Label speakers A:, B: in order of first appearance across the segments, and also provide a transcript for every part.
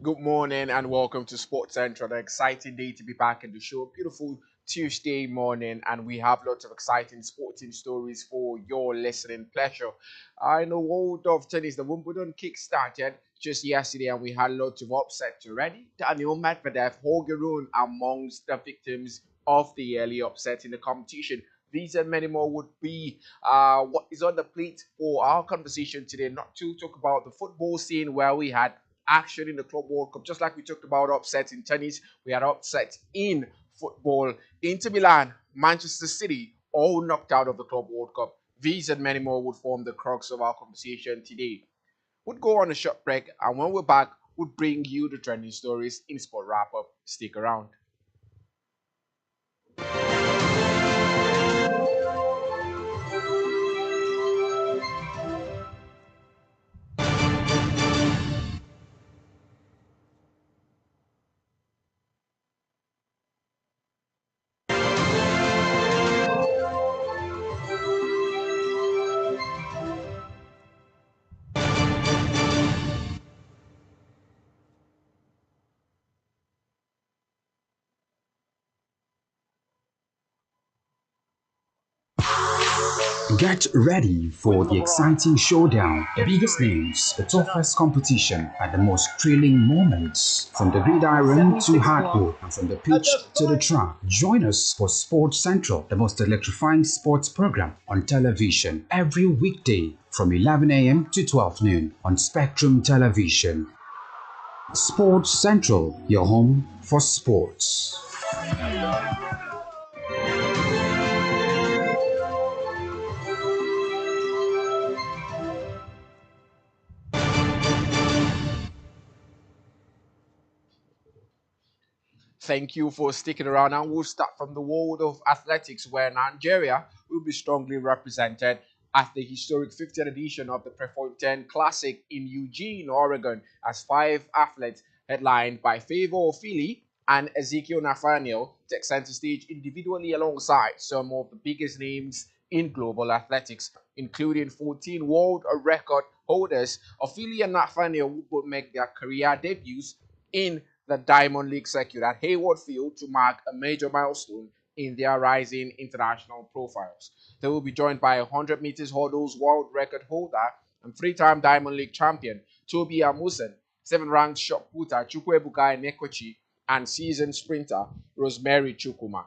A: Good morning and welcome to Sports Central. An exciting day to be back in the show. Beautiful Tuesday morning, and we have lots of exciting sporting stories for your listening pleasure. In the world of tennis, the Wimbledon kick started just yesterday, and we had lots of upsets already. Daniel Medvedev, Holger Rune amongst the victims of the early upset in the competition. These and many more would be what is on the plate for our conversation today. Not to talk about the football scene where we had action in the Club World Cup. Just like we talked about upsets in tennis, we had upsets in football. Inter Milan, Manchester City, all knocked out of the Club World Cup. These and many more would form the crux of our conversation today. We'll go on a short break, and when we're back, we'll bring you the trending stories in Sport Wrap Up. Stick around.
B: Get ready for the exciting showdown. The biggest names, the toughest competition, and the most thrilling moments. From the gridiron to hardwood, and from the pitch to the track. Join us for Sports Central, the most electrifying sports program on television. Every weekday from 11 a.m. to 12 noon on Spectrum Television. Sports Central, your home for sports.
A: Thank you for sticking around, and we'll start from the world of athletics, where Nigeria will be strongly represented at the historic 50th edition of the Prefontaine Classic in Eugene, Oregon, as five athletes, headlined by Favor Ofili and Ezekiel Nathaniel, take center stage individually alongside some of the biggest names in global athletics, including 14 world record holders. Ofili and Nathaniel will both make their career debuts in the Diamond League circuit at Hayward Field to mark a major milestone in their rising international profiles. They will be joined by 100 meters hurdles world record holder and three-time Diamond League champion Toby Amusen, seven-ranked shot putter Chukwuebuka Enekwechi, and seasoned sprinter Rosemary Chukuma.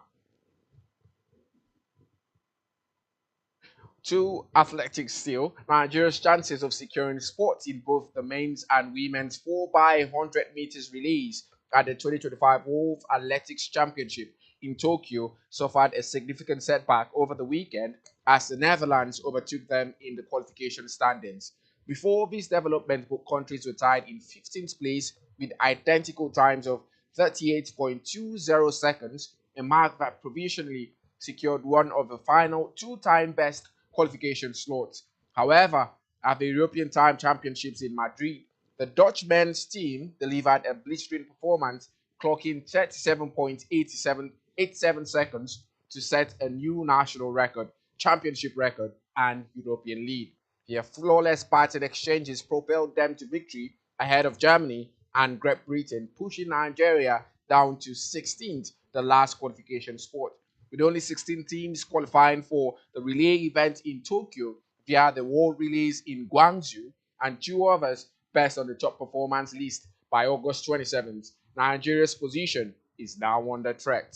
A: To athletics still, Nigeria's chances of securing spots in both the men's and women's 4 by 100 meters relays at the 2025 World Athletics Championship in Tokyo suffered a significant setback over the weekend as the Netherlands overtook them in the qualification standings. Before this development, both countries were tied in 15th place with identical times of 38.20 seconds, a mark that provisionally secured one of the final two-time best qualification slots. However, at the European Time Championships in Madrid, the Dutch men's team delivered a blistering performance, clocking 37.87 seconds to set a new national record, championship record, and European lead. Their flawless pattern exchanges propelled them to victory ahead of Germany and Great Britain, pushing Nigeria down to 16th, the last qualification spot. With only 16 teams qualifying for the relay event in Tokyo via the World Relays in Guangzhou, and two others best on the top performance list by August 27th, Nigeria's position is now under threat.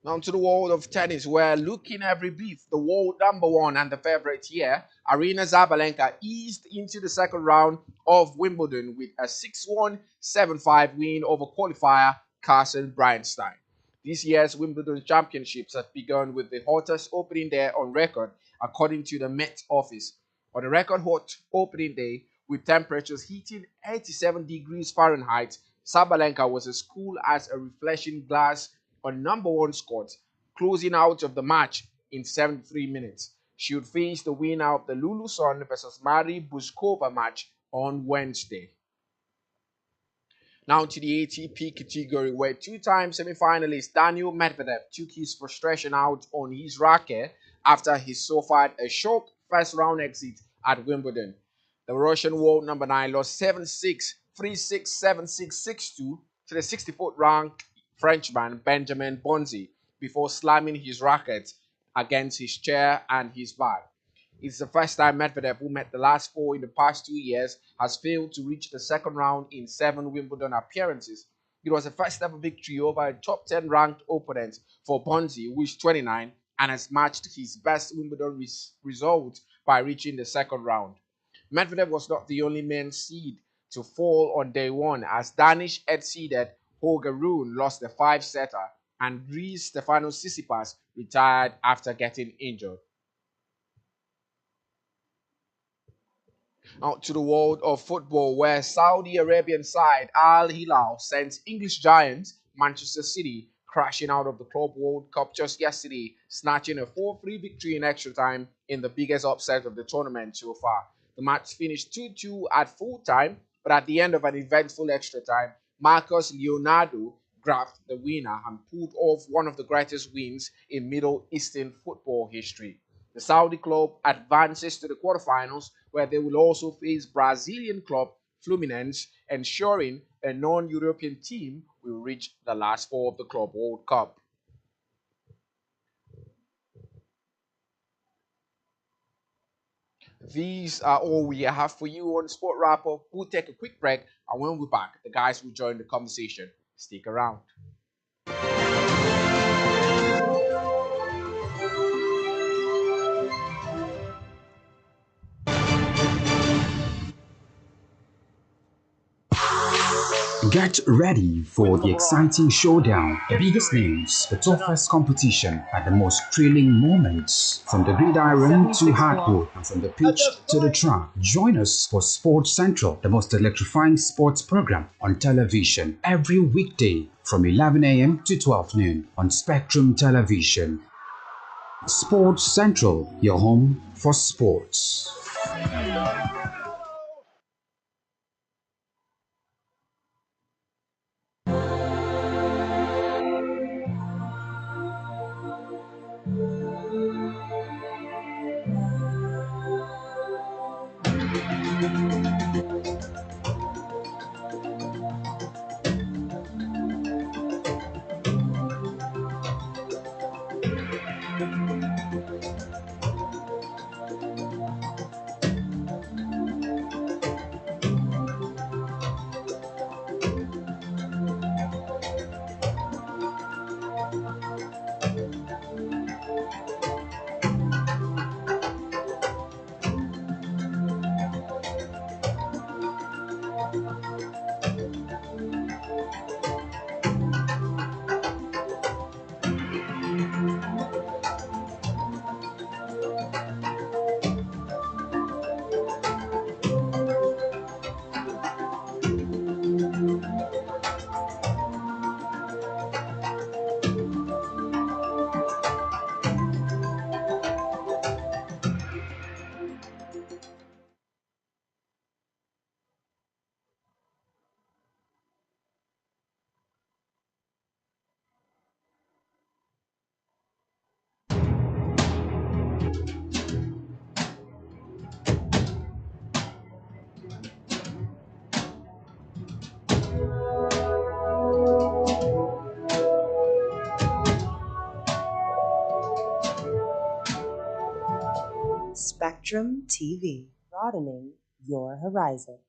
A: Now to the world of tennis, where looking every bit, the world number one and the favorite here, Arina Zabalenka eased into the second round of Wimbledon with a 6-1, 7-5 win over qualifier Carson Bryanstein. This year's Wimbledon Championships have begun with the hottest opening day on record, according to the Met Office. On a record hot opening day, with temperatures hitting 87 degrees Fahrenheit, Sabalenka was as cool as a reflection glass on number one squad, closing out of the match in 73 minutes. She would face the winner of the Lulu Son versus Mari Buskova match on Wednesday. Now to the ATP category, where two-time semi-finalist Daniil Medvedev took his frustration out on his racket after he suffered a shock first-round exit at Wimbledon. The Russian world number 9 lost 7-6, 3-6, 7-6, 6-2 to the 64th ranked Frenchman Benjamin Bonzi before slamming his racket against his chair and his bat. It's the first time Medvedev, who met the last four in the past 2 years, has failed to reach the second round in seven Wimbledon appearances. It was the first ever victory over a top 10 ranked opponent for Bonzi, who is 29 and has matched his best Wimbledon result by reaching the second round. Medvedev was not the only main seed to fall on day one, as Danish head-seeded Holger Rune lost the five-setter and Greece Stefanos Tsitsipas retired after getting injured. Out to the world of football, where Saudi Arabian side Al Hilal sent English giants Manchester City crashing out of the Club World Cup just yesterday, snatching a 4-3 victory in extra time in the biggest upset of the tournament so far. The match finished 2-2 at full time, but at the end of an eventful extra time, Marcus Leonardo grabbed the winner and pulled off one of the greatest wins in Middle Eastern football history. The Saudi club advances to the quarterfinals, where they will also face Brazilian club Fluminense, ensuring a non-European team will reach the last four of the Club World Cup. These are all we have for you on Sport Wrap Up. We'll take a quick break, and when we're back, the guys will join the conversation. Stick around.
B: Get ready for the exciting showdown. The biggest names, the toughest competition, and the most thrilling moments. From the gridiron to hardwood, and from the pitch to the track. Join us for Sports Central, the most electrifying sports program on television, every weekday from 11 a.m. to 12 noon on Spectrum Television. Sports Central, your home for sports.
C: Spectrum TV, broadening your horizon.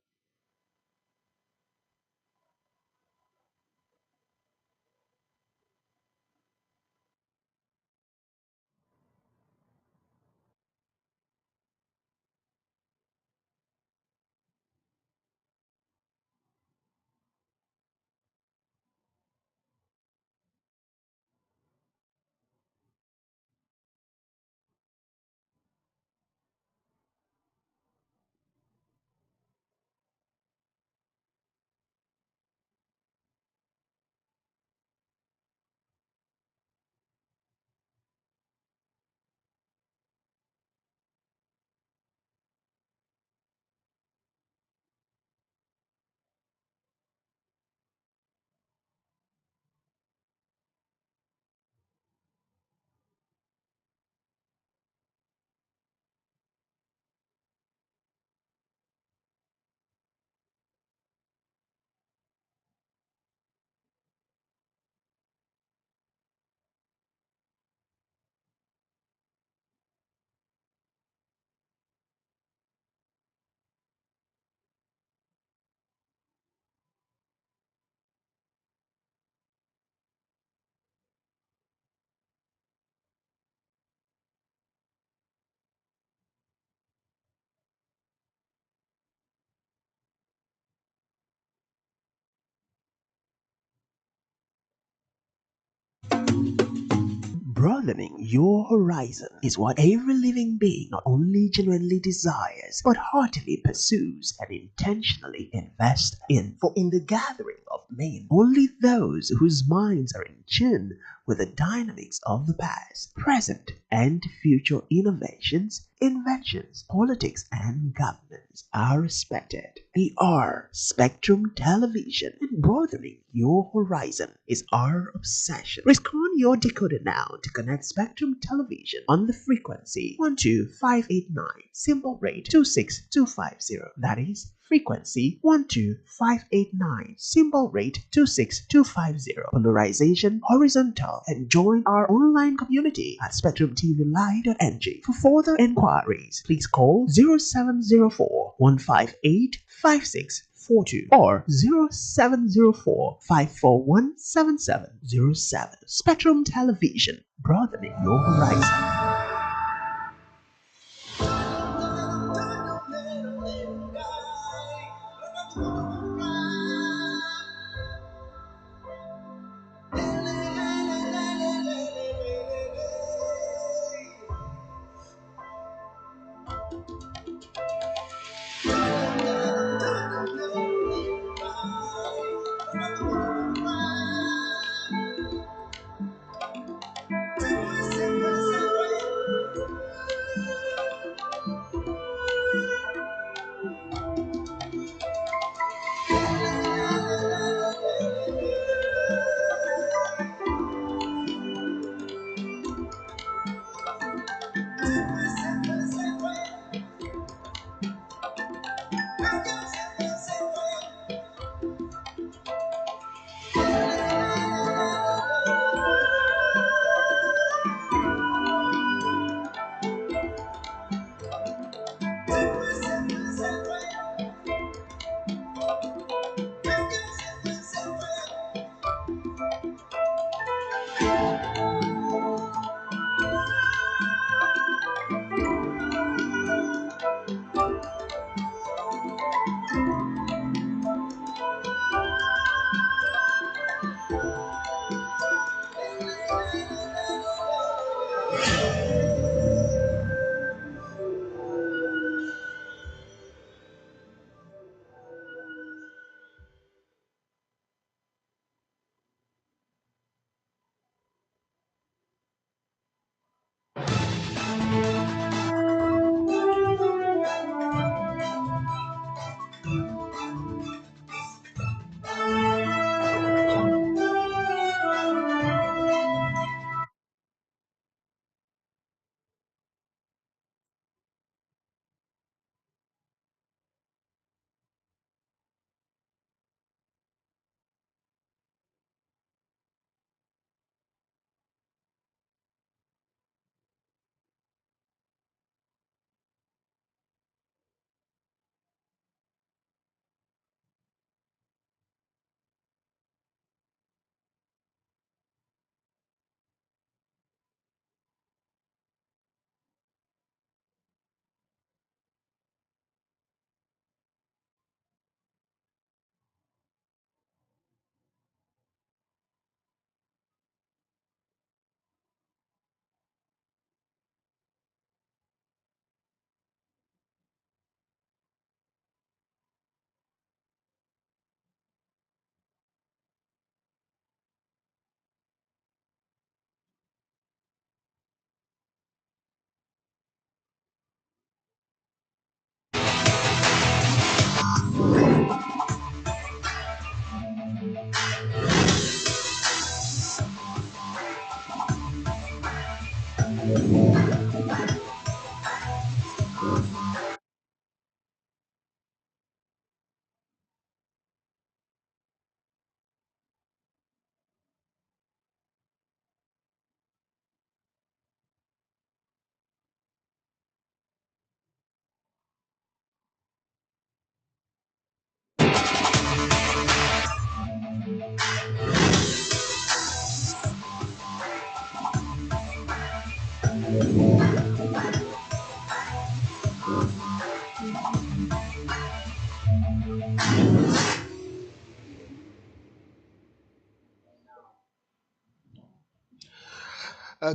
D: Broadening your horizon is what every living being not only genuinely desires, but heartily pursues and intentionally invests in. For in the gathering of men, only those whose minds are in tune with the dynamics of the past, present, and future innovations, inventions, politics, and governance are respected. We are Spectrum Television, and broadening your horizon is our obsession. Risk on your decoder now to connect Spectrum Television on the frequency 12589, symbol rate 26250. That is frequency 12589, symbol rate 26250, polarization horizontal, and join our online community at spectrumtvlive.ng. For further inquiries, please call 0704 158 5642 or 0704 541 7707. Spectrum Television, broadening your horizon.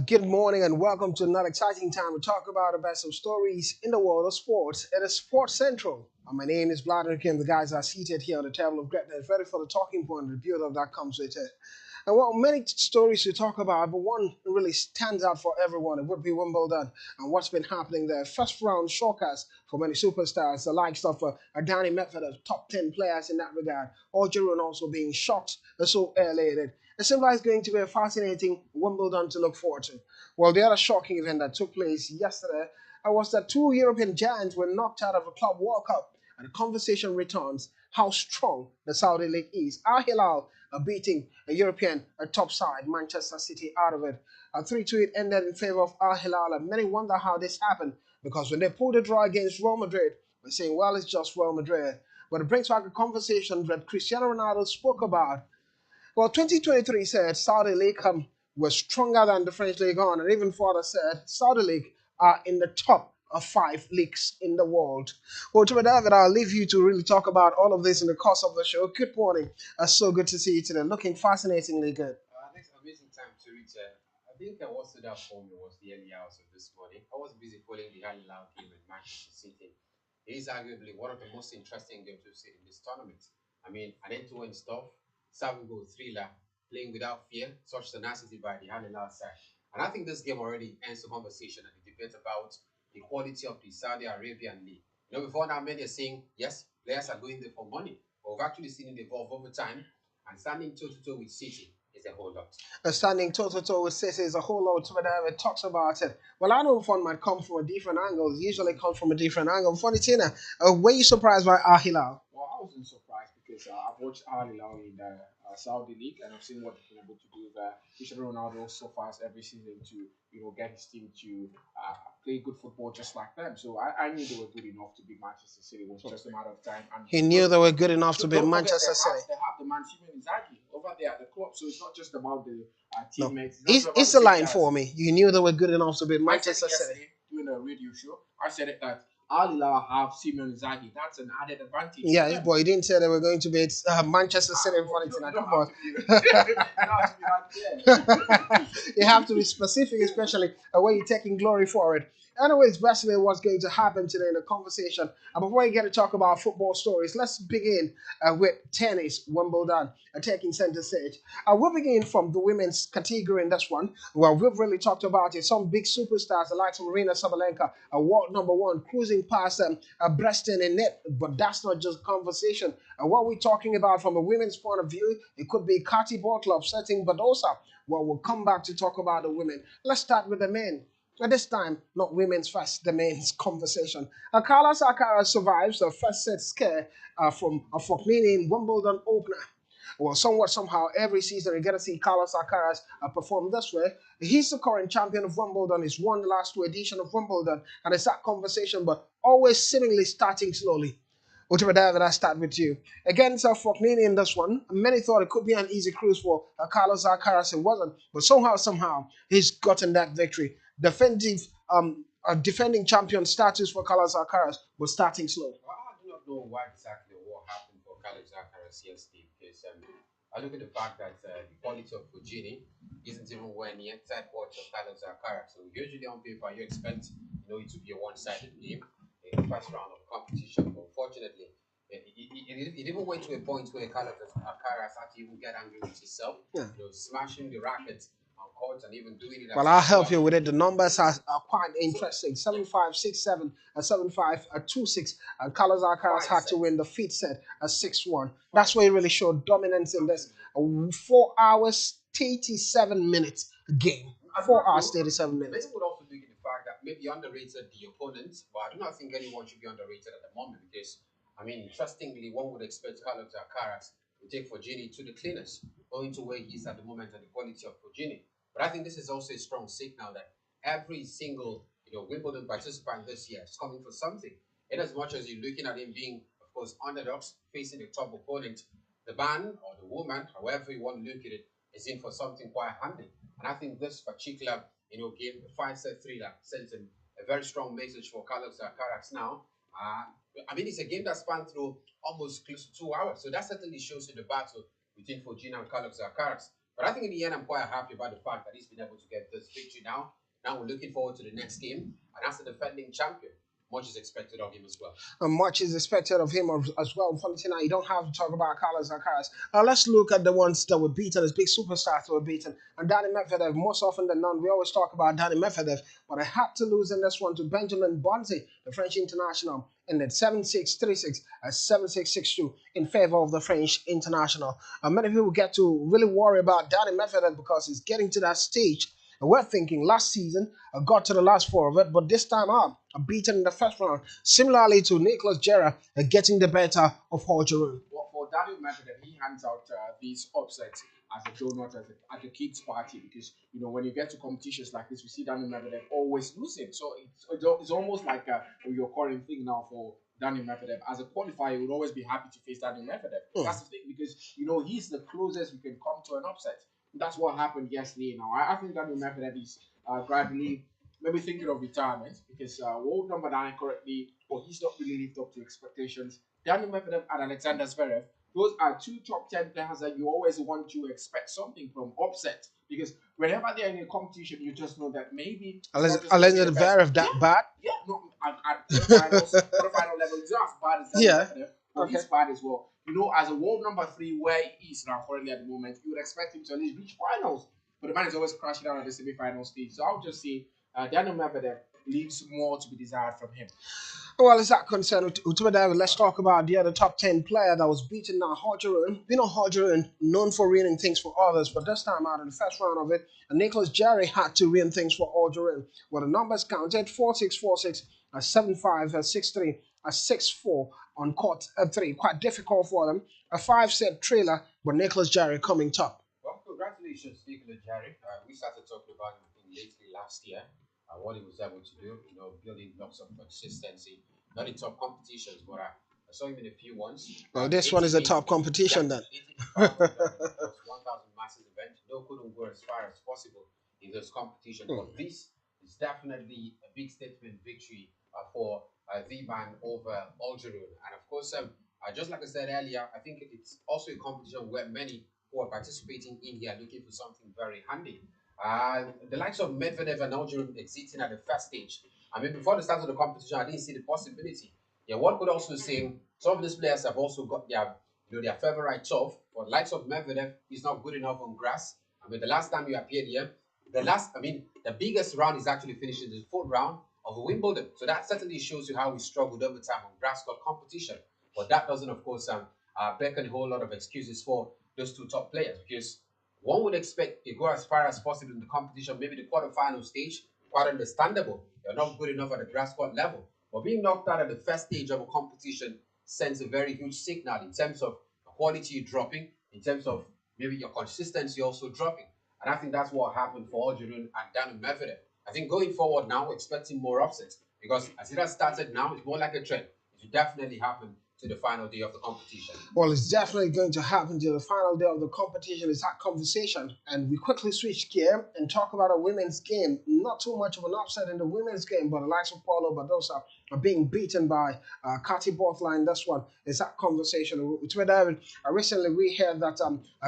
E: Good morning and welcome to another exciting time to talk about the best of stories in the world of sports. It is Sports Central. My name is Vladimir Kim. The guys are seated here on the table of greatness, ready for the talking point and the build-up that comes with it. And well, many stories to talk about, but one really stands out for everyone. It would be Wimbledon and what's been happening there. First round showcase for many superstars, the likes of Danny Medvedev, top 10 players in that regard. Algeria also being shocked so elated. It seems like it's going to be a fascinating Wimbledon to look forward to. Well, the other shocking event that took place yesterday was that two European giants were knocked out of a Club World Cup, and the conversation returns how strong the Saudi League is. Al Hilal beating a European top side, Manchester City, out of it. 3-2 it ended in favor of Al Hilal, and many wonder how this happened because when they pulled a draw against Real Madrid, we're saying, well, it's just Real Madrid. But it brings back a conversation that Cristiano Ronaldo spoke about. Well, 2023 said Saudi League was stronger than the French League on, and even further said Saudi League are in the top of 5 leagues in the world. Well, to David, I'll leave you to really talk about all of this in the course of the show. Good morning. So good to see you today. Looking fascinatingly good.
F: Next amazing time to reach. I think what stood out for me was the early hours of this morning. I was busy following the Al Hilal game in Manchester City. It is arguably one of the most interesting games we've seen in this tournament. I mean, an end-to-end stuff, 7-goal thriller, playing without fear, such tenacity by the Al Hilal side. And I think this game already ends the conversation and the debate about the quality of the Saudi Arabian league. Before now, many are saying, yes, players are going there for money. But we've actually seen it evolve over time, and standing toe-to-toe with City is a whole lot.
E: Standing toe to toe with City is a whole lot whenever it talks about it. Well, I know fun might come from a different angle. It usually comes from a different angle. Funny Tina, were you surprised by Al Hilal?
A: Well, I wasn't surprised because I've watched Al Hilal in the Saudi League and I've seen what they've been able to do there. Cristiano Ronaldo so far every season to get his team to play good football just like them. So I knew they were good enough to beat Manchester City. It was just a matter of time. And
E: He knew they were good enough to beat
A: don't forget
E: Manchester City.
A: They have the man Simon Inzaghi over there at the club, so it's not just about the
E: No,
A: teammates.
E: it's a line for me. You knew they were good enough to beat Manchester
A: I said
E: City.
A: yesterday doing a radio show. I said it that Al Hilal have Simon Inzaghi. That's an added advantage.
E: Yeah, but he didn't say they were going to beat Manchester City in front of Tina. Come on. You have to be specific, especially when you're taking glory for it. Anyways, basically what's going to happen today in the conversation. Before we get to talk about football stories, let's begin with tennis, Wimbledon, taking center stage. We'll begin from the women's category in this one. Well, we've really talked about it. Some big superstars, like Marina Sabalenka, world number one, cruising past Breston and net. But that's not just conversation. What we're talking about from a women's point of view, it could be Kati Bortler upsetting Badosa. Well, we'll come back to talk about the women. Let's start with the men. At this time, not women's first, the men's conversation. Carlos Alcaraz survives the first set scare from a Fognini in Wimbledon opener. Well, somewhat, somehow, every season you get to see Carlos Alcaraz perform this way. He's the current champion of Wimbledon. He's won the last two editions of Wimbledon, and it's that conversation, but always seemingly starting slowly. Whichever David, I start with you. Against Fognini in this one, many thought it could be an easy cruise for Carlos Alcaraz. It wasn't, but somehow, he's gotten that victory. Defending champion status for Carlos Alcaraz, but starting slow.
F: Well, I do not know why exactly what happened for Carlos Alcaraz yesterday because I look at the fact that the quality of Fujini isn't even where near third watch of Carlos Alcaraz. So usually on paper you expect it to be a one-sided game in the first round of competition. But unfortunately, it even went to a point where Carlos Alcaraz had to even get angry with himself, smashing the racket on court and even doing it.
E: Well, I'll help you with it. The numbers are quite interesting. 7-5, 6-7, 7-5, 2-6. And Carlos Alcaraz had to win the fifth set at 6-1. That's where he really showed dominance in this 4 hours, 37 minutes game. 4 hours, 37 minutes.
F: Many would also look at the fact that maybe underrated the opponent, but I do not think anyone should be underrated at the moment because, interestingly, one would expect Carlos Alcaraz to take Fognini to the cleaners, owing to where he is at the moment and the quality of Fognini. But I think this is also a strong signal that every single Wimbledon participant this year is coming for something. In as much as you're looking at him being, of course, underdogs facing the top opponent, the man or the woman, however you want to look at it, is in for something quite handy. And I think this particular game, the 5-set thriller, sends a very strong message for Carlos Alcaraz now. It's a game that spanned through almost close to 2 hours. So that certainly shows you the battle between Fognini and Carlos Alcaraz. But I think in the end, I'm quite happy about the fact that he's been able to get this victory now. Now we're looking forward to the next game, and as the defending champion, much is expected of him as well.
E: And much is expected of him as well. Valentina, you don't have to talk about Carlos Alcaraz. Let's look at the ones that were beaten, as big superstars that were beaten. And Danny Medvedev, most often than not, we always talk about Danny Medvedev, but I had to lose in this one to Benjamin Bonzi, the French international, in the 7-6, 3-6, 7-6, 6-2 in favor of the French international. Many people get to really worry about Danny Medvedev because he's getting to that stage. And we're thinking last season, I got to the last four of it, but this time out, I beaten in the first round. Similarly to Nicolas Jarre, getting the better of Horgerun.
A: Well, for Daniel Medvedev, he hands out these upsets as a donut at a kids' party because when you get to competitions like this, we see Daniel Medvedev always losing. So it's almost like a recurring thing now for Daniel Medvedev. As a qualifier, you would always be happy to face Daniel Medvedev. That's the thing because he's the closest we can come to an upset. That's what happened yesterday. Now I think Daniel Medvedev is gradually maybe thinking of retirement because world number 9 currently, but he's not really lived up to expectations. Daniel Medvedev and Alexander Zverev, those are two top 10 players that you always want to expect something from upset because whenever they're in a competition, you just know that maybe
E: Alexander Zverev that bad.
A: Yeah, no, at quarterfinal level, he's not as bad as Daniel Medvedev, but he's bad as well. As a world number 3, where he is now currently at the moment, you would expect him to at least reach finals. But the man is always crashing out at the semi-final stage. So I would just say Daniel Medvedev leaves more to be desired from him.
E: Well, as that concerned, let's talk about the other top 10 player that was beaten now, Horgerun. Horgerun, known for winning things for others, but this time out in the first round of it, Nicolas Jarre had to win things for Horgerun. Well, the numbers counted 4-6, 4-6, 7-5, 6-3, 6-4 on court 3. Quite difficult for them. A 5-set trailer, but Nicolas Jarre coming top.
F: Well, congratulations, Nicolas Jarre. We started talking about him lately last year. What he was able to do, building lots of consistency, not in top competitions, but I saw him in a few ones.
E: Well, this one is a top competition then.
F: 1,000 masses event. No couldn't go as far as possible in this competition, but this is definitely a big statement victory for the man over Horgerun. And of course, just like I said earlier, I think it's also a competition where many who are participating in here are looking for something very handy. The likes of Medvedev and Horgerun exiting at the first stage. I mean, before the start of the competition, I didn't see the possibility. Yeah, one could also say some of these players have also got their favorite turf. But the likes of Medvedev is not good enough on grass. I mean, the last time you appeared here, the biggest round is actually finished in the 4th round of Wimbledon. So that certainly shows you how we struggled over time on grass court competition. But that doesn't, of course, beckon a whole lot of excuses for those two top players because one would expect to go as far as possible in the competition, maybe the quarterfinal stage, quite understandable. You're not good enough at the grass court level. But being knocked out at the first stage of a competition sends a very huge signal in terms of the quality dropping, in terms of maybe your consistency also dropping. And I think that's what happened for Horgerun and Daniel Medvedev. I think going forward now, we're expecting more upsets because as it has started now, it's more like a trend. It will definitely happen to the final day of the competition.
E: Well, it's definitely going to happen to the final day of the competition. It's that conversation. And we quickly switch gear and talk about a women's game. Not too much of an upset in the women's game, but the likes of Paula Badosa are being beaten by Kati Bortla in this one. It's that conversation. Recently we heard that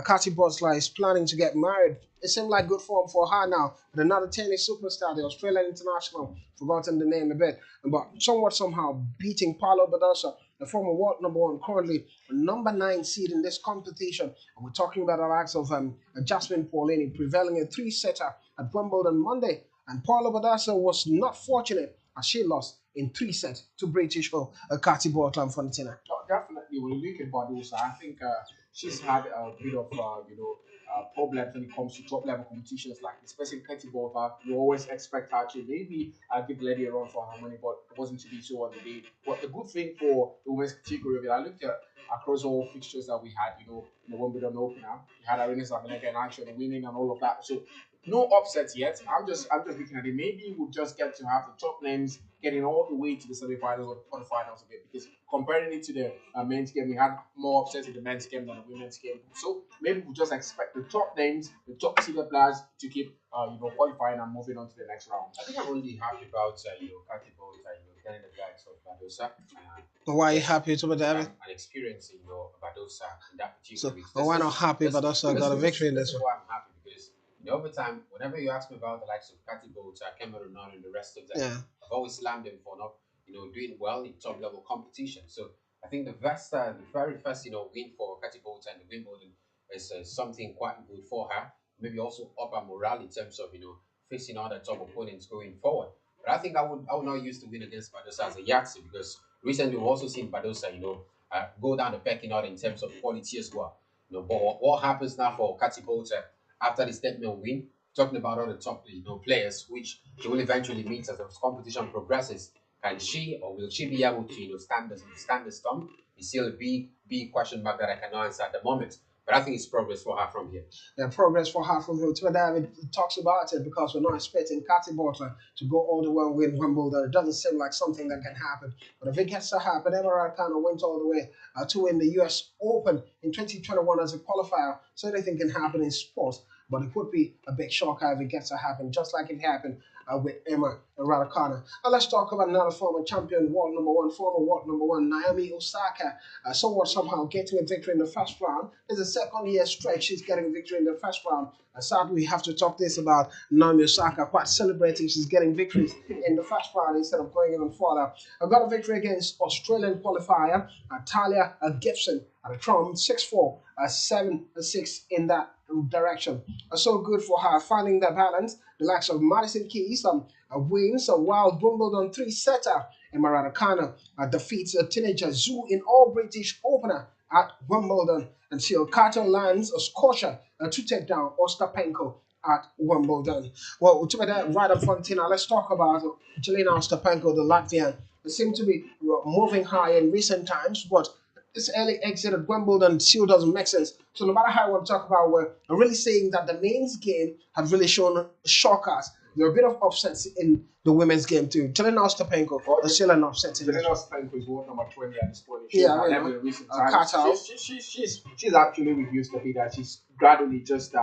E: Kati Bortla is planning to get married. It seemed like good form for her now. But another tennis superstar, the Australian international, forgotten the name a bit, but somehow beating Paula Badosa, the former world number 1, currently number 9 seed in this competition. And we're talking about the likes of Jasmine Paulini prevailing a 3-setter at Wimbledon Monday. And Paula Badosa was not fortunate as she lost in 3 sets to British Kati Bortla and Fontina.
A: Definitely, when you look at Badosa, I think she's had a bit of problems when it comes to top level competitions like this. Especially Kati Bortla, you always expect her to maybe give Lady a run for her money, but it wasn't to be so on the day. But the good thing for the women's category, I looked at across all fixtures that we had, in the Wimbledon opener, we had Arena Sabalenka and actually winning and all of that. So no upsets yet. I'm just looking at it. Maybe we'll just get to have the top names getting all the way to the semi-finals or quarterfinals of it. Because comparing it to the men's game, we had more upsets in the men's game than the women's game. So maybe we'll just expect the top names, the top seeded players to keep qualifying and moving on to the next round.
F: I think I'm really happy about Kati Bortla, getting the likes of Badosa.
E: Why are you happy about that?
F: And experiencing Badosa in that particular
E: So why not happy Badosa got a victory in this one?
F: Why I'm happy the overtime, whenever you ask me about the likes of Kati Bolta, Cameron Nod, and the rest of them,
E: Yeah.
F: I've always slammed them for not, doing well in top level competition. So I think the very first, win for Kati Bolta and the Wimbledon is something quite good for her. Maybe also up her morale in terms of facing other top opponents going forward. But I think I would not use the win against Badosa as a yardstick because recently we've also seen Badosa, go down the pecking order in terms of quality as well. But what happens now for Kati Bolta after the statement win? Talking about all the top, players, which she will eventually meet as the competition progresses. Can she or will she be able to, stand the storm? It's still a big question mark that I cannot answer at the moment. But I think it's progress for her from here.
E: Yeah, progress for her from here. Twitter David talks about it because we're not expecting Katy Butler to go all the way and win Wimbledon. It doesn't seem like something that can happen. But if it gets to happen, Emma Raducanu went all the way to win the US Open in 2021 as a qualifier. So anything can happen in sports. But it would be a big shocker if it gets to happen, just like it happened with Emma Raducanu. Now let's talk about another former champion, former world number one, Naomi Osaka. Somewhat somehow getting a victory in the first round. It's the second year stretch she's getting a victory in the first round. Sadly, we have to talk this about Naomi Osaka quite celebrating she's getting victories in the first round instead of going even further. I got a victory against Australian qualifier Talia Gibson at a Trump 6-4, 7-6 in that direction. So good for her finding the balance. The likes of Madison Keys wins a wild Wimbledon 3-setter. And Raducanu defeats a teenager Zhu in all British opener at Wimbledon until Carter lands a scorcher to take down Ostapenko at Wimbledon. Well, to that right up front, now let's talk about Jelena Ostapenko, the Latvian. They seem to be moving high in recent times, but this early exit at Wimbledon still doesn't make sense. So no matter how I want to talk about, we're really saying that the men's game had really shown shockers. There are a bit of upsets in the women's game too. Jelena Ostapenko is still an upset.
A: Jelena Ostapenko is world number 20 at this point.
E: Yeah,
A: I
E: know.
A: in recent times. She's actually reduced a bit, and she's gradually just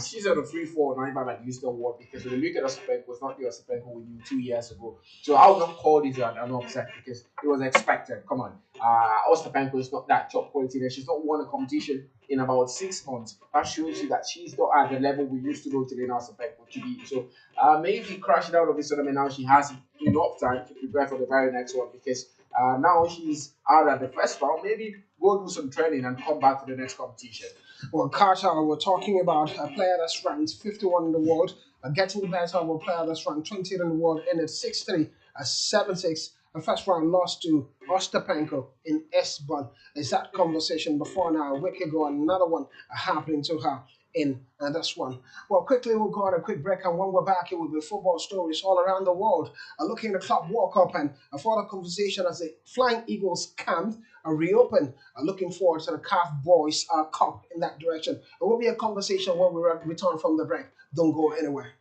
A: she's on a free fall now. If I might use the word, because when you look at Ostapenko, it's not the Ostapenko we knew 2 years ago. So I would not call this an upset because it was expected. Come on, Ostapenko is not that top quality. There, she's not won a competition in about 6 months. That shows you that she's not at the level we used to know Jelena Ostapenko to be. So maybe crashing out of this tournament now, she has enough time to prepare for the very next one because now she's out at the first round. Maybe go do some training and come back to the next competition.
E: Well, Carter, we're talking about a player that's ranked 51 in the world, getting better of a player that's ranked 20 in the world, and at 6'3", 7'6", a first round loss to Ostapenko in Esbon. Is that conversation before now? A week ago, another one happening to her in this one. Well, quickly we'll go on a quick break, and when we're back, it will be football stories all around the world. Looking at the Club World Cup and a further conversation as the Flying Eagles camp reopen. Looking forward to the CAF Boys Cup in that direction. It will be a conversation when we return from the break. Don't go anywhere.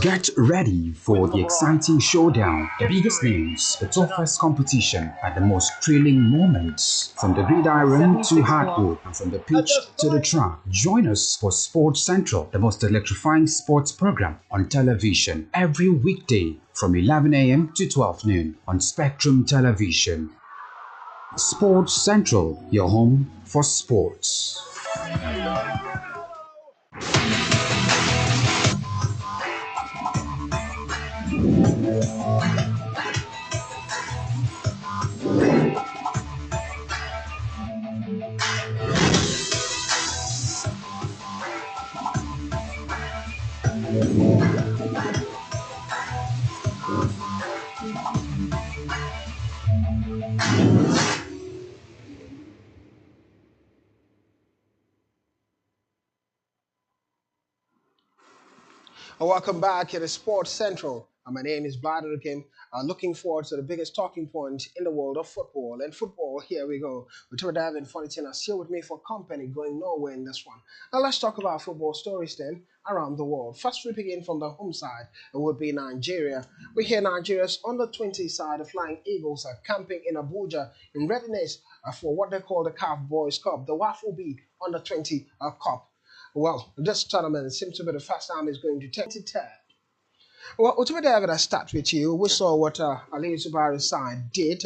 B: Get ready for the exciting showdown, the biggest names, the toughest competition, and the most thrilling moments. From the gridiron to hardwood, and from the pitch to the track. Join us for Sports Central, the most electrifying sports program on television, every weekday from 11 a.m. to 12 noon on Spectrum Television. Sports Central, your home for sports.
E: Welcome back to the Sports Central. My name is Bladen Kim. Looking forward to the biggest talking point in the world of football. And football, here we go. With David and Fontina still with me for company, going nowhere in this one. Now let's talk about football stories then around the world. First, we begin from the home side. It would be Nigeria. We hear Nigeria's under-20 side, the Flying Eagles, are camping in Abuja in readiness for what they call the CAF Boys Cup, the WAFL B under-20 Cup. Well, this tournament seems to be the first time it's going to take it. Well, ultimately, I'm going to start with you. We saw what Ali Zubair's side did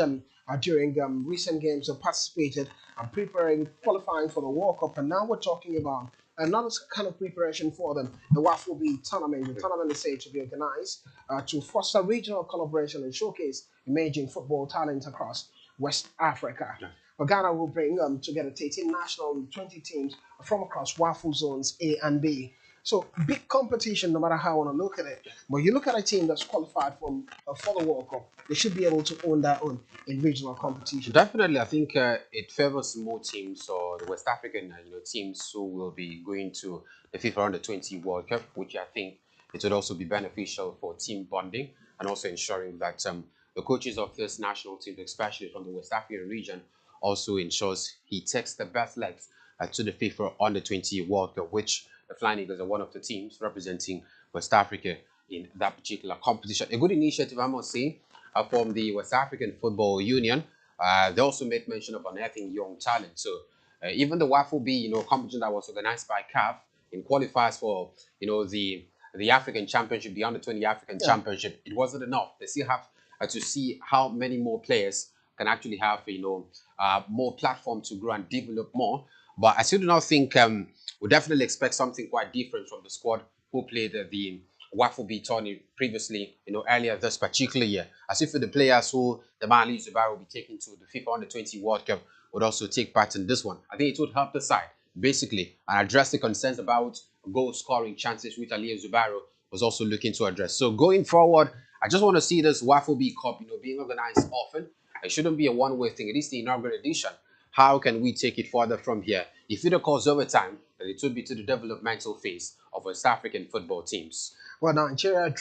E: during recent games of participated and preparing, qualifying for the World Cup. And now we're talking about another kind of preparation for them, the WAFL B tournament. The tournament is said to be organized to foster regional collaboration and showcase emerging football talent across West Africa. Ghana will bring together 13 national and 20 teams from across WAFL zones A and B. So big competition, no matter how you want to look at it. But you look at a team that's qualified for the World Cup, they should be able to own their own in regional competition.
F: Definitely, I think it favors more teams or the West African teams who will be going to the FIFA Under-20 World Cup, which I think it would also be beneficial for team bonding and also ensuring that the coaches of this national team, especially from the West African region, also ensures he takes the best legs to the FIFA Under-20 World Cup, which the Flying Eagles are one of the teams representing West Africa in that particular competition. A good initiative, I must say, from the West African Football Union. They also made mention of unearthing young talent. So even the WAFL B, competition that was organized by CAF in qualifiers for, the African Championship, the Under-20 African Championship, it wasn't enough. They still have to see how many more players can actually have, more platform to grow and develop more. But I still do not think we definitely expect something quite different from the squad who played the WAFL B tourney previously, earlier this particular year. As if the players who the man Ali Zubair will be taking to the FIFA Under-20 World Cup would also take part in this one. I think it would help the side, basically, and address the concerns about goal scoring chances, which Ali Zubair was also looking to address. So going forward, I just want to see this WAFL B Cup, being organized often. It shouldn't be a one-way thing. It is the inaugural edition. How can we take it further from here? If it occurs over time, then it would be to the developmental phase of West African football teams.
E: Well, Nigeria.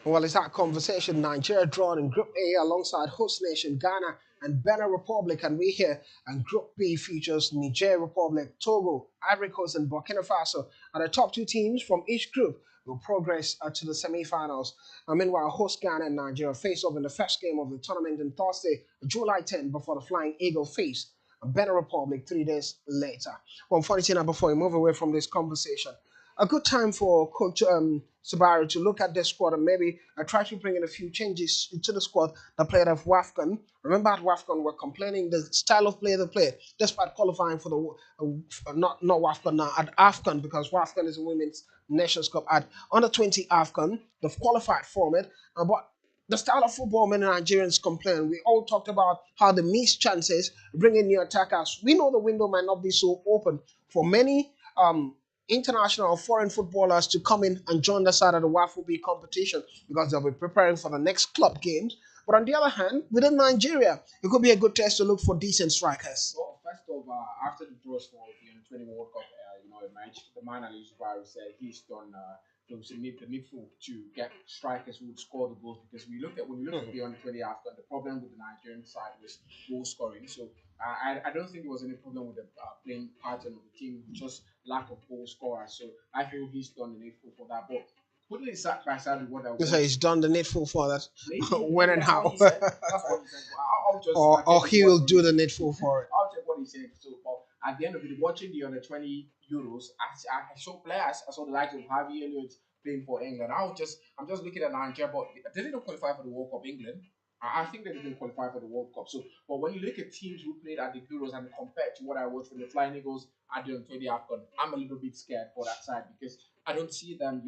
E: Well, it's that conversation. Nigeria drawn in Group A alongside host nation Ghana and Benin Republic, and we here. And Group B features Niger Republic, Togo, Ivory Coast, and Burkina Faso. And the top two teams from each group will progress to the semi-finals. Meanwhile, host Ghana and Nigeria face off in the first game of the tournament on Thursday, July 10, before the Flying Eagle face Benin Republic 3 days later. Well, unfortunately, before we move away from this conversation, a good time for Coach Sabari to look at this squad and maybe try to bring in a few changes to the squad that played at WAFCON. Remember at WAFCON were complaining the style of play they played despite qualifying for the not WAFCON now at AFCON, because WAFCON is a women's Nations Cup. At under-20 AFCON, they've qualified from it, but the style of football many Nigerians complain. We all talked about how they miss chances, bring in new attackers. We know the window might not be so open for many international or foreign footballers to come in and join the side of the WAFL B competition because they'll be preparing for the next club games. But on the other hand, within Nigeria, it could be a good test to look for decent strikers.
A: Well, first of after the draws for the Under 20 World Cup, emerged, the man Ali Zubair said he's done the needful to get strikers who would score the goals because when we looked at the Under 20 AFCON, the problem with the Nigerian side was goal scoring. So I don't think there was any problem with the playing pattern of the team, just lack of goal scorers. So I feel he's done the needful for that. But putting it side by side with what I
E: You
A: want,
E: say he's done the needful for that.
A: maybe,
E: When and
A: that's what
E: how?
A: he said. That's what he said. But I'll just
E: Or he will do
A: the.
E: the needful for it.
A: I'll check what he said. So, but at the end of it, watching the Under 20 Euros, I saw players. I saw the likes of Harvey Elliott playing for England. I'm just looking at Nigeria, but they didn't qualify for the World Cup. England. I think they didn't qualify for the World Cup. So, but when you look at teams who played at the Euros and compared to what I watched from the Flying Eagles at the Under 20 AFCON, I'm a little bit scared for that side because I don't see them,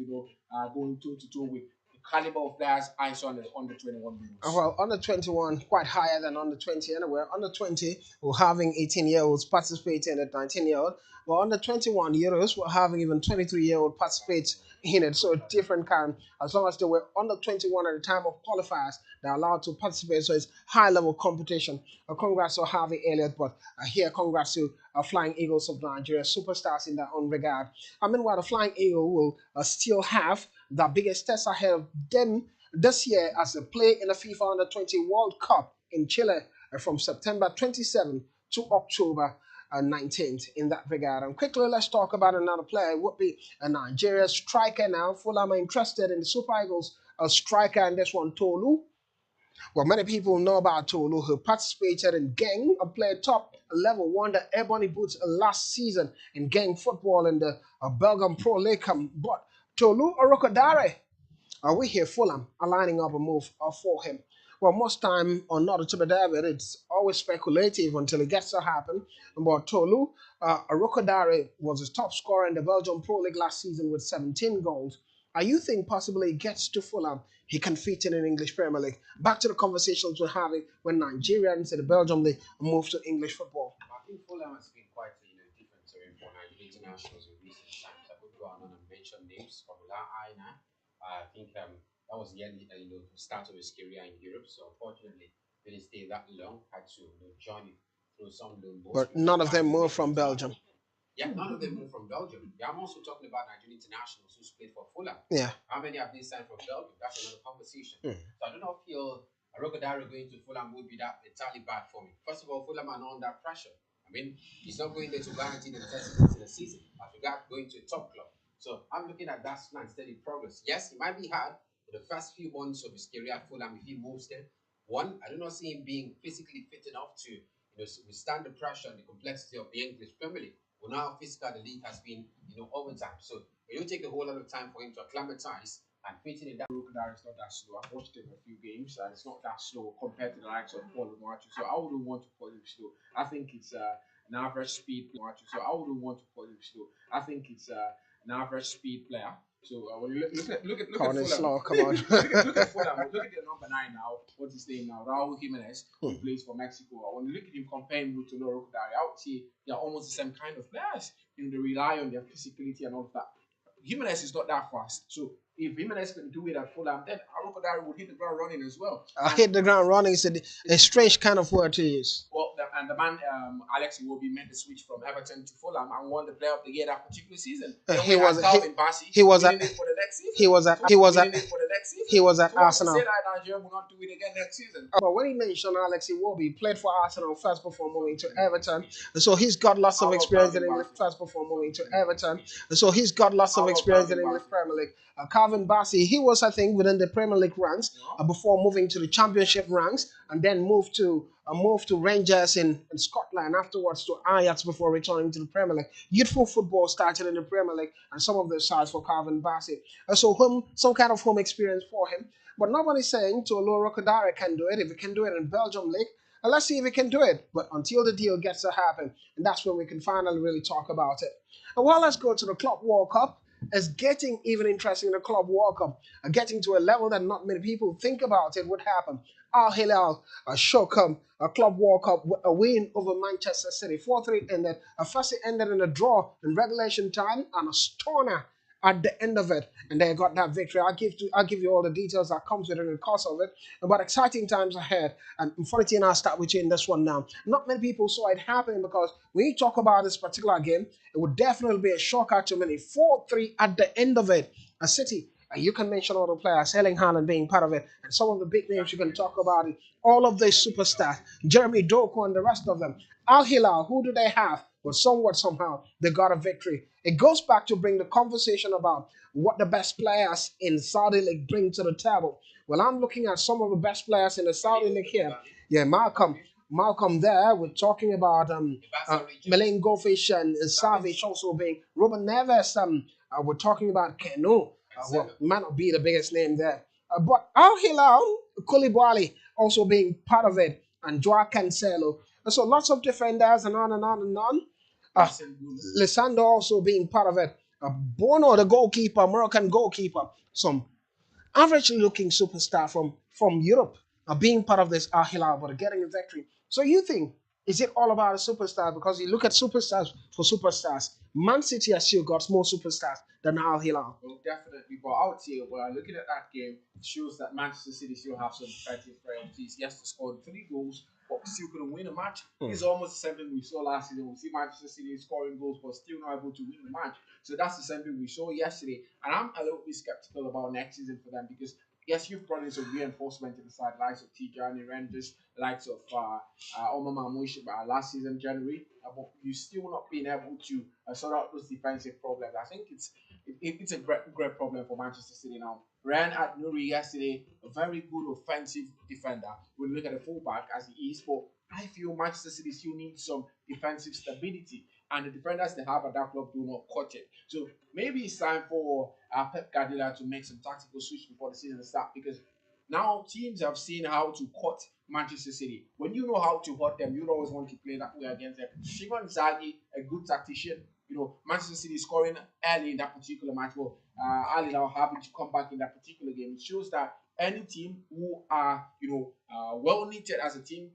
A: going toe to toe with the caliber of players I saw on the Under 21 Euros.
E: Well, under 21, quite higher than under 20 anyway. Under 20, we're having 18-year-olds participating at 19-year-old. Well, under 21 Euros, we're having even 23-year-old participate in it. So a different kind. As long as they were under 21 at the time of qualifiers, they're allowed to participate. So it's high-level competition. Congrats to Harvey Elliott, but here congrats to Flying Eagles of Nigeria, superstars in their own regard. Meanwhile, the Flying Eagle will still have the biggest test ahead of them this year as they play in the FIFA Under 20 World Cup in Chile from September 27th to October 19th in that regard. And quickly, let's talk about another player. It would be a Nigeria striker now. Fulham are interested in the Super Eagles striker, and this one, Tolu. Well, many people know about Tolu, who participated in Gang and played top level, won the Ebony Boots last season in Gang football in the Belgium Pro League. But Tolu Orokodare, we hear Fulham are lining up a move for him. Well, most time on not to be David, it's always speculative until it gets to happen. But Tolu Orokodare was his top scorer in the Belgium Pro League last season with 17 goals. You think possibly he gets to Fulham, he can fit in English Premier League? Back to the conversations we're having when Nigerians in the Belgium League move to English football.
F: I think Fulham has been quite different terrain for Nigerian internationals in recent times. I could go on and mention names. Formula Aina. I think that was the end, start of his career in Europe. So unfortunately, didn't stay that long. Had to join through some loan balls.
E: But none of them moved from Belgium.
F: Yeah, none of them moved from Belgium. Yeah, I'm also talking about Nigerian internationals who played for Fulham.
E: Yeah.
F: How many have they signed from Belgium? That's another conversation. So I do not feel Orokodare going to Fulham would be that entirely bad for me. First of all, Fulham are not under pressure. I mean, he's not going there to guarantee the first in the season. As regard going to a top club. So I'm looking at that slow and steady progress. Yes, it might be hard for the first few months of his career at Fulham if he moves there. One, I do not see him being physically fit enough to withstand the pressure and the complexity of the English Premier League. We know how physical the league has been, over time. So it will take a whole lot of time for him to acclimatize and fit in that.
A: Orokodare is not that slow. I've watched him a few games, and it's not that slow compared to the likes of Paul Lumachu. So I wouldn't want to call him slow. I think it's an average speed player. So I wouldn't want to call him slow. I think it's an average speed player. So when you look at Fulham,
E: slow, come on.
A: look at Fulham. Look at the number 9 now. What's his name now? Raul Jimenez, who plays for Mexico. When you look at him comparing with Tolu Orokodare, I would say they're almost the same kind of players. They rely on their physicality and all of that. Jimenez is not that fast. So if Jimenez can do it at Fulham, then Orokodare would hit the ground running as well.
E: Hit the ground running is a strange kind of word to use.
A: Well, the man, Alex Iwobi, made the switch from Everton to Fulham and won the Player of the Year that particular season.
E: He was at Arsenal.
A: Say that Nigeria will not do it again next season.
E: But when he mentioned Alex Iwobi, played for Arsenal first before moving to Everton, so he's got lots of experience in English first before moving to Everton, so he's got lots of experience in English Premier League. Calvin Bassey, he was, I think, within the Premier League ranks before moving to the Championship ranks, and then moved to Rangers in Scotland, afterwards to Ajax before returning to the Premier League. Youthful football started in the Premier League, and some of the sides for Calvin Bassey. So some kind of home experience for him. But nobody's saying Tolu Orokodare can do it. If he can do it in Belgium League, and let's see if he can do it. But until the deal gets to happen, and that's when we can finally really talk about it. And well, let's go to the Club World Cup. It's getting even interesting in the Club World Cup, getting to a level that not many people think about it would happen. Al Hilal Showcome, a Club World Cup, a win over Manchester City. 4-3 ended. First it ended in a draw in regulation time, and a stunner at the end of it, and they got that victory. I'll give you all the details that comes with it in the course of it. But exciting times ahead. And funny thing, I'll start with you in this one now. Not many people saw it happening because when you talk about this particular game, it would definitely be a shocker to many. 4-3 at the end of it. A City. You can mention all the players, Erling Haaland being part of it, and some of the big names you can talk about it. All of these superstars, Jeremy Doku and the rest of them. Al Hilal, who do they have? But somewhat, somehow, they got a victory. It goes back to bring the conversation about what the best players in Saudi League bring to the table. Well, I'm looking at some of the best players in the Saudi League here. Yeah, Malcolm there. We're talking about Milenko Govic and Savic also being Ruben Neves. We're talking about Kenu. Well, might not be the biggest name there. But Al Hilal, Koulibaly also being part of it, and Joao Cancelo. So lots of defenders and on and on and on. Uh, Lisandro also being part of it. Bono, the goalkeeper, Moroccan goalkeeper. Some average looking superstar from Europe being part of this Al Hilal, but getting a victory. So you think, is it all about a superstar? Because you look at superstars for superstars. Man City has still got more superstars than Al Hilal.
A: Well, definitely, but I would say, well, looking at that game, it shows that Manchester City still have some defensive frailties. Yes, they scored 3 goals, but still couldn't win a match. It's almost the same thing we saw last season. We see Manchester City scoring goals, but still not able to win the match. So that's the same thing we saw yesterday. And I'm a little bit skeptical about next season for them because yes, you've brought in some reinforcement to the side, likes of Tijani Rangers, likes of Omar Mamouche last season, January, but you still not being able to sort out those defensive problems. I think it's a great problem for Manchester City now. Ryan at Nuri yesterday, a very good offensive defender. When you look at the fullback as he is, but I feel Manchester City still needs some defensive stability. And the defenders they have at that club do not cut it. So maybe it's time for Pep Guardiola to make some tactical switch before the season starts because now teams have seen how to cut Manchester City. When you know how to hurt them, you don't always want to play that way against them. Simon Inzaghi, a good tactician. Manchester City scoring early in that particular match. Well, Ali now having to come back in that particular game. It shows that any team who are, well knitted as a team,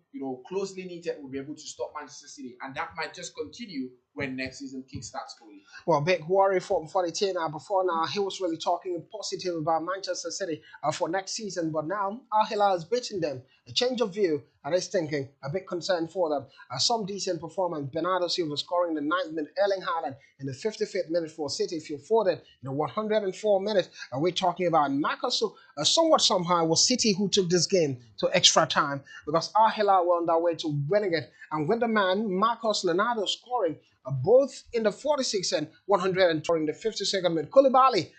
A: closely knitted, will be able to stop Manchester City, and that might just continue when next season kickstarts for you.
E: Well, big worry for the team now. Before now, he was really talking positive about Manchester City for next season, but now Al Hilal is beating them. A change of view, and is thinking a big concern for them. Some decent performance. Bernardo Silva scoring in the 9th minute, Erling Haaland in the 55th minute for City. If you afforded in the 104 minutes, we're talking about Marcus. So, somewhat somehow was City who took this game to extra time because Al Hilal were on their way to winning it, and with the man Marcos Leonardo scoring both in the 46th and 100 during the 52nd minute. Koulibaly,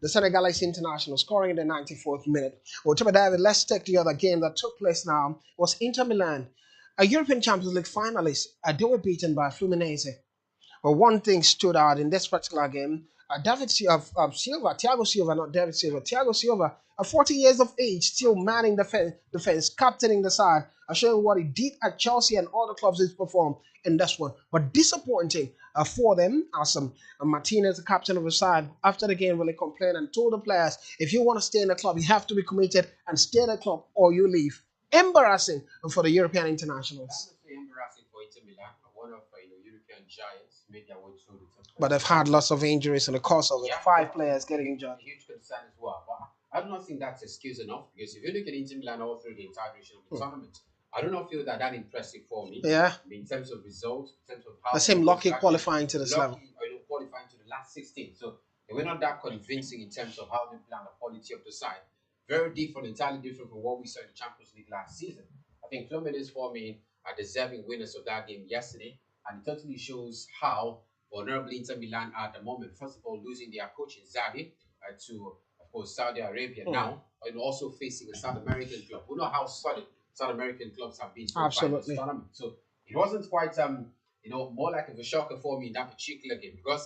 E: the Senegalese international, scoring in the 94th minute. Well, David, let's take the other game that took place now. Was Inter Milan, a European Champions League finalist. They were beaten by Fluminense. But one thing stood out in this particular game. Silva, Thiago Silva, not David Silva, Thiago Silva, 40 years of age, still manning the defense, captaining the side, showing what he did at Chelsea and all the clubs he's performed in this one. But disappointing for them, as Martinez, the captain of the side, after the game really complained and told the players, if you want to stay in the club, you have to be committed and stay in the club or you leave. Embarrassing for the European internationals.
F: That's embarrassing for Inter Milan, one of European giants, made their way through the top.
E: But they've had lots of injuries in the course of it. 5 players getting injured.
F: A huge concern as well. But I do not think that's excuse enough because if you look at Inter Milan all through the entire duration of the tournament, I do not feel that impressive for me.
E: Yeah.
F: I mean, in terms of results, in terms of how
E: the same lucky qualifying to this level.
F: Qualifying to the last 16. So they were not that convincing in terms of how they play and the quality of the side. Very different, entirely different from what we saw in the Champions League last season. I think Fluminense for me are deserving winners of that game yesterday, and it totally shows how vulnerable Inter Milan are at the moment. First of all, losing their coach Inzaghi to, of course, Saudi Arabia now, and also facing a South American club. We know how solid South American clubs have been so far in this tournament. So it wasn't quite, more like a shocker for me in that particular game because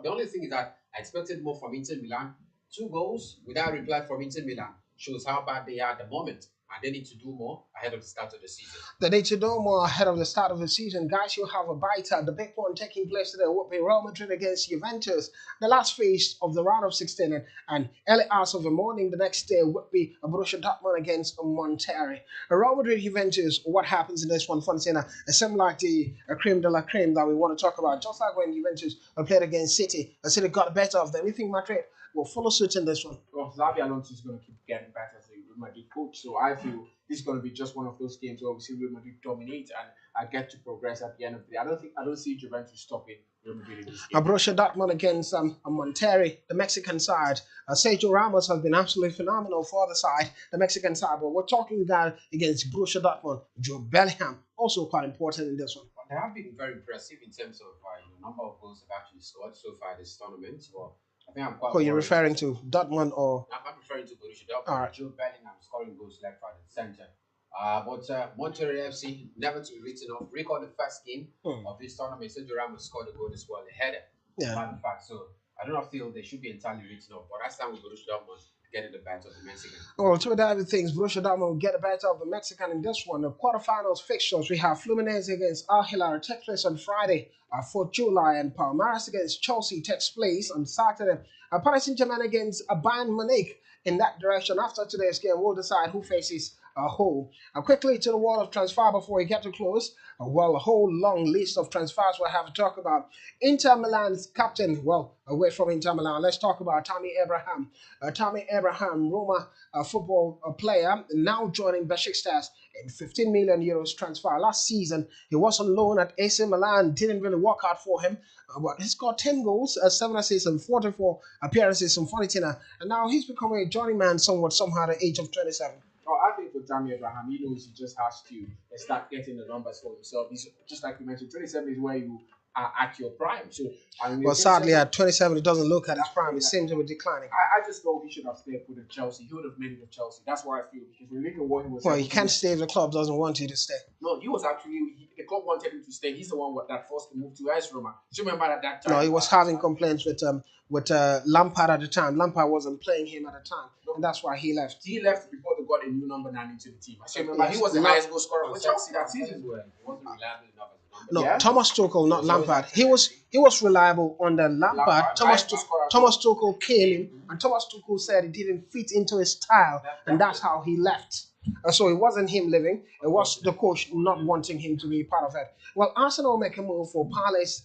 F: the only thing is that I expected more from Inter Milan. 2 goals without reply from Inter Milan shows how bad they are at the moment. and they need to do more ahead of the start of the season.
E: They need to do more ahead of the start of the season. Guys, you have a biter. The big one taking place today will be Real Madrid against Juventus. The last phase of the round of 16, and early hours of the morning the next day would be Borussia Dortmund against Monterrey. Real Madrid Juventus, what happens in this one, Fontina? It seems like the creme de la creme that we want to talk about. Just like when Juventus played against City, City got the better of them. You think Madrid will follow suit in this one?
A: Well, Xabi Alonso is going to keep getting better as a Real Madrid coach, so I feel this is going to be just one of those games where we see Real Madrid dominate and I get to progress at the end of the day. I don't see Juventus stopping Real Madrid in this game.
E: Borussia Dortmund against Monterrey, the Mexican side. Sergio Ramos has been absolutely phenomenal for the side, the Mexican side. But we're talking about against Borussia Dortmund, Jude Bellingham, also quite important in this one.
F: They have been very impressive in terms of the number of goals they've actually scored so far this tournament. Well, I think I'm quite.
E: Who are you referring to, Dortmund or?
F: I'm referring to Borussia Dortmund.
E: All right.
F: Jude Bellingham scoring goals left, right, and centre. But Monterrey FC never to be written off. Recall the first game of this tournament. Sergio Ramos scored a goal as well, the header.
E: Yeah.
F: In fact, so I don't feel they should be entirely written off. But that's time with Borussia Dortmund getting the better of the Mexican.
E: Well, two other things. Borussia Dortmund will get the better of the Mexican in this one. The quarterfinals fixtures, we have Fluminense against Al Hilal takes place on Friday, 4th July, and Palmeiras against Chelsea takes place on Saturday. Paris Saint-Germain against Bayern Munich. In that direction, after today's game, we'll decide who faces who. Quickly to the world of transfer before we get to close. A whole long list of transfers we'll have to talk about. Inter Milan's captain, away from Inter Milan, let's talk about Tammy Abraham. Tammy Abraham, Roma football player, now joining Besiktas in 15 million euros transfer. Last season, he was on loan at AC Milan, didn't really work out for him. But he scored 10 goals, 7 assists, and 44 appearances from Fiorentina. And now he's becoming a journeyman somehow at the age of 27.
A: Oh, I think for Tammy Abraham, he knows he just has to start getting the numbers for himself. He's just like you mentioned, 27 is where you are at your prime. So,
E: well, sadly, at 27, it doesn't look at his prime. It seems to be declining.
A: I just thought he should have stayed put at Chelsea. He would have made it at Chelsea. That's what I feel. Because when you look at what he was.
E: Well, he can't stay if the club doesn't want you to stay.
A: No, he was actually. The club wanted him to stay. He's the one that forced him to move to AS Roma. Do you remember at that time?
E: No, he was having complaints with Lampard at the time. Lampard wasn't playing him at the time, and that's why he left.
A: He left before they got a new number 9 into the team. I remember he was the highest goal scorer for Chelsea that season.
F: He wasn't reliable enough as a number.
E: No,
A: Yeah.
E: Thomas Tuchel, not Lampard. He was reliable under Lampard. Thomas Tuchel came in, and Thomas Tuchel said it didn't fit into his style, and that's how he left. So it wasn't him leaving; it was the coach not wanting him to be part of it. Well, Arsenal make a move for Palace,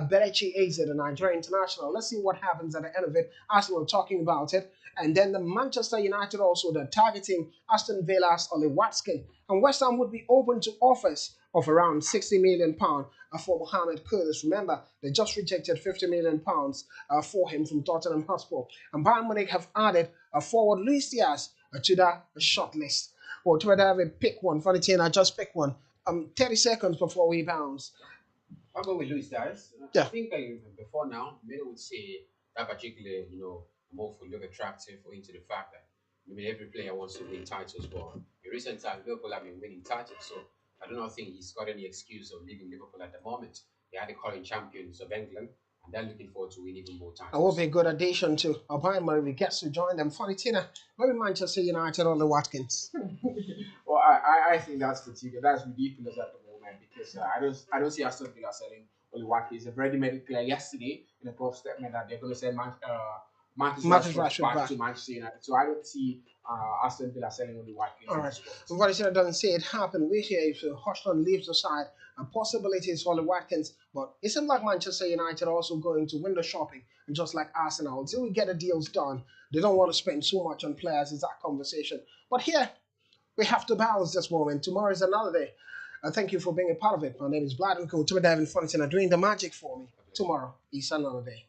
E: Berechi Eze, the Nigerian international. Let's see what happens at the end of it. Arsenal talking about it, and then the Manchester United also they're targeting Aston Villa's Oli Watkins, and West Ham would be open to offers of around £60 million for Mohamed Kudus. Remember, they just rejected £50 million for him from Tottenham Hotspur, and Bayern Munich have added a forward Luis Diaz to that shortlist. Well, to have a pick one for the team, I just pick one. 30 seconds before we bounce.
F: I'll go with Luis Diaz.
E: Yeah.
F: I think before now, many would say that particular, move would look attractive into the fact that maybe every player wants to win titles, but in recent times, Liverpool have been winning titles, so I don't think he's got any excuse of leaving Liverpool at the moment. They are the current champions of England, and they're looking forward to winning even more titles.
E: It will be a good addition to Bayern Munich. We get to join them. Funny Tina, maybe Manchester United or the Watkins.
A: Well, I think that's fatigue. That's ridiculous at the moment because I don't see Aston Villa selling Oli Watkins. They've already made it clear yesterday in a club statement that they're going to send Marcus Rashford back to Manchester United. So I don't see Aston Villa selling Oli Watkins.
E: All right. Funny Tina doesn't see it happen. We hear if Hodgson leaves the side, possibilities for Oli Watkins. But it seems like Manchester United are also going to window shopping, and just like Arsenal, until we get the deals done, they don't want to spend so much on players. It's that conversation. But here, we have to balance this moment. Tomorrow is another day. Thank you for being a part of it. My name is Vlad and Timmy Davin Fontaine doing the magic for me. Tomorrow is another day.